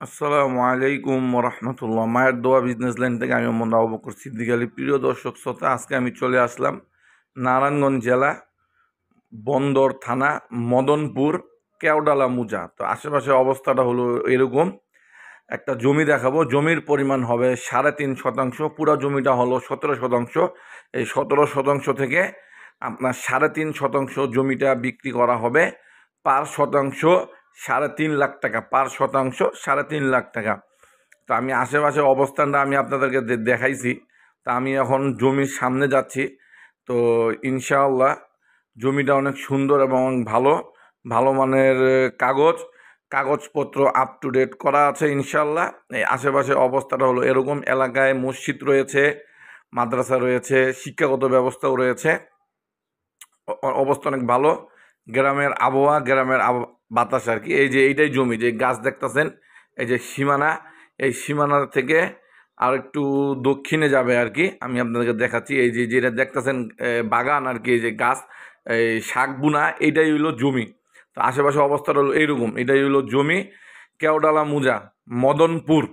আসসালামু আলাইকুম রহমতুল্লাহ। মায়ের দোয়া বিজনেস লাইন থেকে আমি মোহাম্মদ আবু বকর সিদ্দিক আলী। প্রিয় দর্শক শ্রোতা, আজকে আমি চলে আসলাম নারায়ণগঞ্জ জেলা বন্দর থানা মদনপুর কেওডালা মুজা। তো আশেপাশে অবস্থাটা হলো এরকম। একটা জমি দেখাবো। জমির পরিমাণ হবে 3.5 শতাংশ। পুরো জমিটা হলো 17 শতাংশ। এই 17 শতাংশ থেকে আপনার 3.5 শতাংশ জমিটা বিক্রি করা হবে পার শতাংশ 3.5 লাখ টাকা। পার শতাংশ 3.5 লাখ টাকা। তো আমি আশেপাশে অবস্থানটা আমি আপনাদেরকে দেখাইছি। তা আমি এখন জমির সামনে যাচ্ছি। তো ইনশাআল্লাহ জমিটা অনেক সুন্দর এবং ভালো ভালো মানের কাগজপত্র আপ টু ডেট করা আছে ইনশাআল্লাহ। এই আশেপাশে অবস্থাটা হলো এরকম। এলাকায় মসজিদ রয়েছে, মাদ্রাসা রয়েছে, শিক্ষাগত ব্যবস্থাও রয়েছে। অবস্থা অনেক ভালো। গ্রামের আবহাওয়া, গ্রামের বাতাস আর কি। এই যে এইটাই জমি, যে গাছ দেখতেছেন, এই যে সীমানা, এই সীমানা থেকে আর একটু দক্ষিণে যাবে আর কি। আমি আপনাদেরকে দেখাচ্ছি। এই যে যেটা দেখতেছেন বাগান আর কি, এই যে গাছ, এই শাক বুনা, এইটাই হইলো জমি। তো আশেপাশে অবস্থাটা হলো এইরকম। এটাই হইলো জমি, কেওডালা মুজা, মদনপুর।